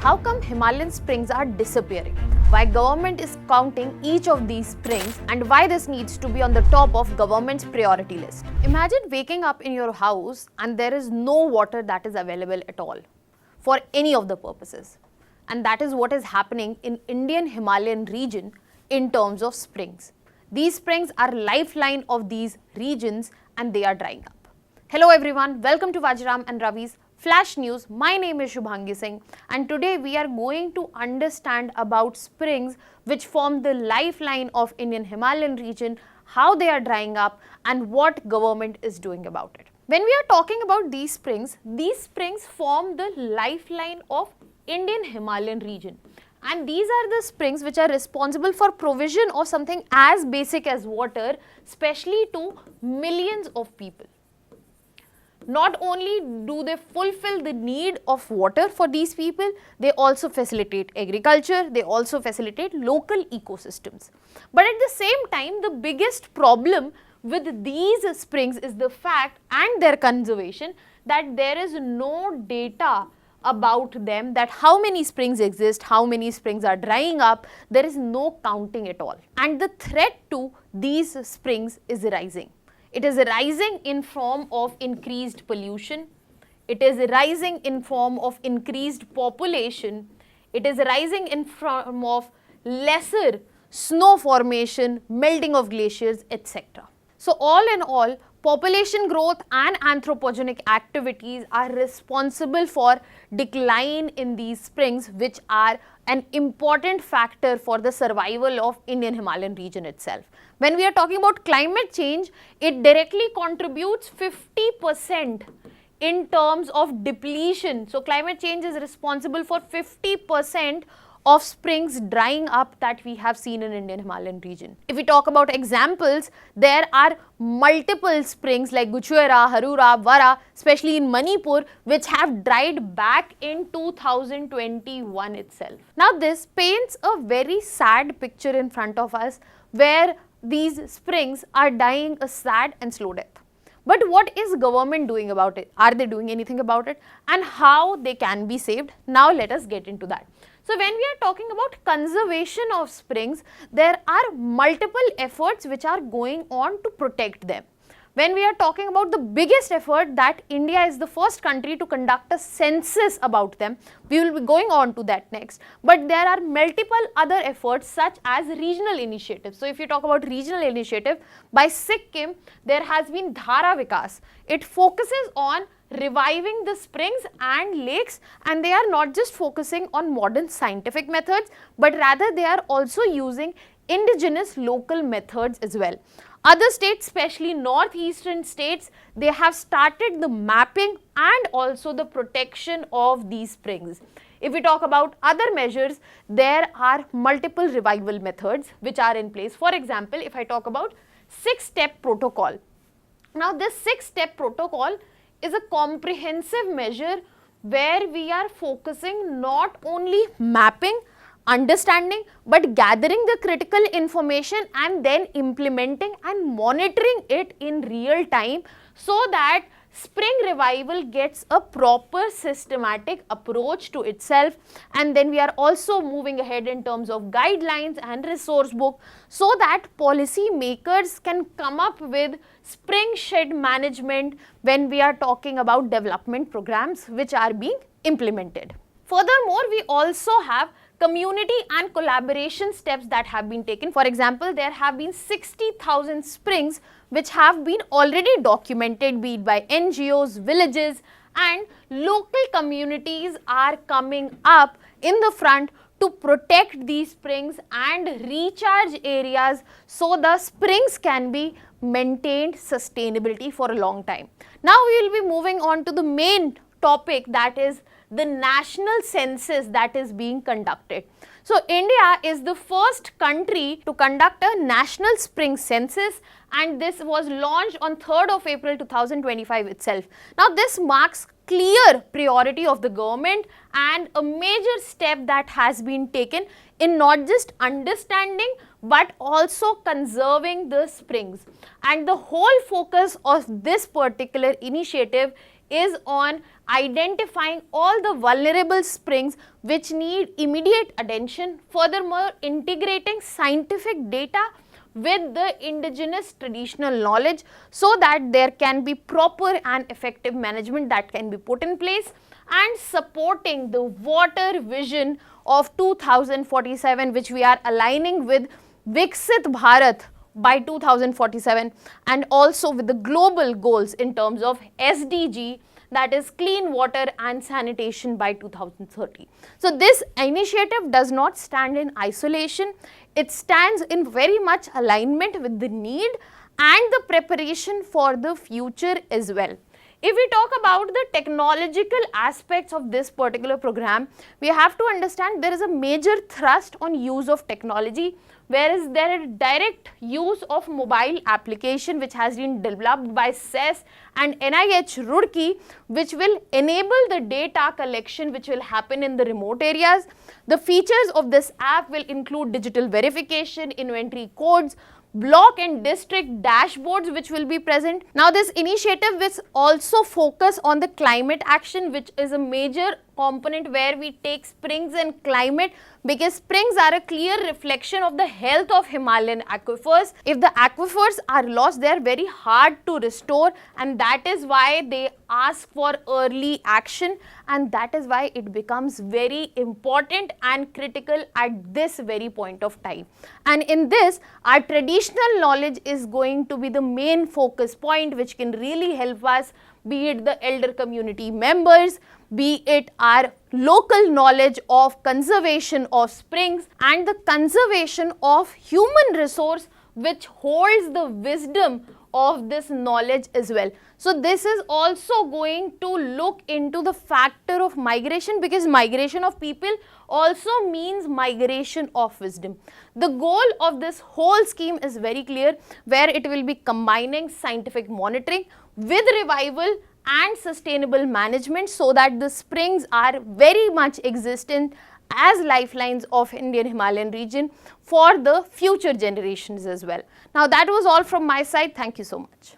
how come Himalayan springs are disappearing? Why government is counting each of these springs and why this needs to be on the top of government's priority list. Imagine waking up in your house and there is no water that is available at all for any of the purposes. And that is what is happening in Indian Himalayan region in terms of springs. These springs are lifeline of these regions and they are drying up. Hello everyone, welcome to Vajiram and Ravi's Flash News. My name is Shubhangi Singh and today we are going to understand about springs which form the lifeline of Indian Himalayan region, how they are drying up and what government is doing about it. When we are talking about these springs form the lifeline of Indian Himalayan region. And these are the springs which are responsible for provision of something as basic as water, especially to millions of people. Not only do they fulfill the need of water for these people, they also facilitate agriculture, they also facilitate local ecosystems. But at the same time, the biggest problem with these springs is the fact and their conservation that there is no data about them, that how many springs exist, how many springs are drying up, there is no counting at all. And the threat to these springs is rising. It is rising in form of increased pollution, it is rising in form of increased population, it is rising in form of lesser snow formation, melting of glaciers, etc. So all in all, population growth and anthropogenic activities are responsible for decline in these springs, which are an important factor for the survival of Indian Himalayan region itself. When we are talking about climate change, it directly contributes 50% in terms of depletion. So climate change is responsible for 50% of springs drying up that we have seen in Indian Himalayan region. If we talk about examples, there are multiple springs like Guchuera, Harura, Vara, especially in Manipur, which have dried back in 2021 itself. Now this paints a very sad picture in front of us where these springs are dying a sad and slow death. But what is government doing about it? Are they doing anything about it? And how they can be saved? Now let us get into that. So when we are talking about conservation of springs, there are multiple efforts which are going on to protect them. When we are talking about the biggest effort, that India is the first country to conduct a census about them, we will be going on to that next. But there are multiple other efforts such as regional initiatives. So if you talk about regional initiative, by Sikkim, there has been Dhara Vikas. It focuses on reviving the springs and lakes, and they are not just focusing on modern scientific methods, but rather they are also using indigenous local methods as well. Other states, especially northeastern states, they have started the mapping and also the protection of these springs. If we talk about other measures, there are multiple revival methods which are in place. For example, if I talk about 6-step protocol. Now this 6-step protocol is a comprehensive measure where we are focusing not only mapping, understanding, but gathering the critical information and then implementing and monitoring it in real time so that spring revival gets a proper systematic approach to itself. And then we are also moving ahead in terms of guidelines and resource book so that policy makers can come up with spring shed management when we are talking about development programs which are being implemented. Furthermore, we also have community and collaboration steps that have been taken. For example, there have been 60,000 springs which have been already documented, be it by NGOs, villages, and local communities are coming up in the front to protect these springs and recharge areas so the springs can be maintained sustainability for a long time. Now we will be moving on to the main topic, that is the national census that is being conducted. So India is the first country to conduct a national spring census, and this was launched on 3rd of April 2025 itself. Now this marks clear priority of the government and a major step that has been taken in not just understanding but also conserving the springs. And the whole focus of this particular initiative is on identifying all the vulnerable springs which need immediate attention. Furthermore, integrating scientific data with the indigenous traditional knowledge so that there can be proper and effective management that can be put in place, and supporting the water vision of 2047, which we are aligning with Viksit Bharat by 2047, and also with the global goals in terms of SDG, that is clean water and sanitation by 2030. So this initiative does not stand in isolation. It stands in very much alignment with the need and the preparation for the future as well. If we talk about the technological aspects of this particular program, we have to understand there is a major thrust on use of technology, whereas there is direct use of mobile application which has been developed by CES and NIH Roorkee, which will enable the data collection which will happen in the remote areas. The features of this app will include digital verification, inventory codes, block and district dashboards which will be present. Now this initiative will also focus on the climate action, which is a major component where we take springs and climate, because springs are a clear reflection of the health of Himalayan aquifers. If the aquifers are lost, they are very hard to restore, and that is why they ask for early action, and that is why it becomes very important and critical at this very point of time. And in this, our traditional knowledge is going to be the main focus point which can really help us, be it the elder community members, be it our local knowledge of conservation of springs and the conservation of human resource which holds the wisdom of this knowledge as well. So this is also going to look into the factor of migration, because migration of people also means migration of wisdom. The goal of this whole scheme is very clear, where it will be combining scientific monitoring with revival and sustainable management, so that the springs are very much existent as lifelines of Indian Himalayan region for the future generations as well. Now that was all from my side. Thank you so much.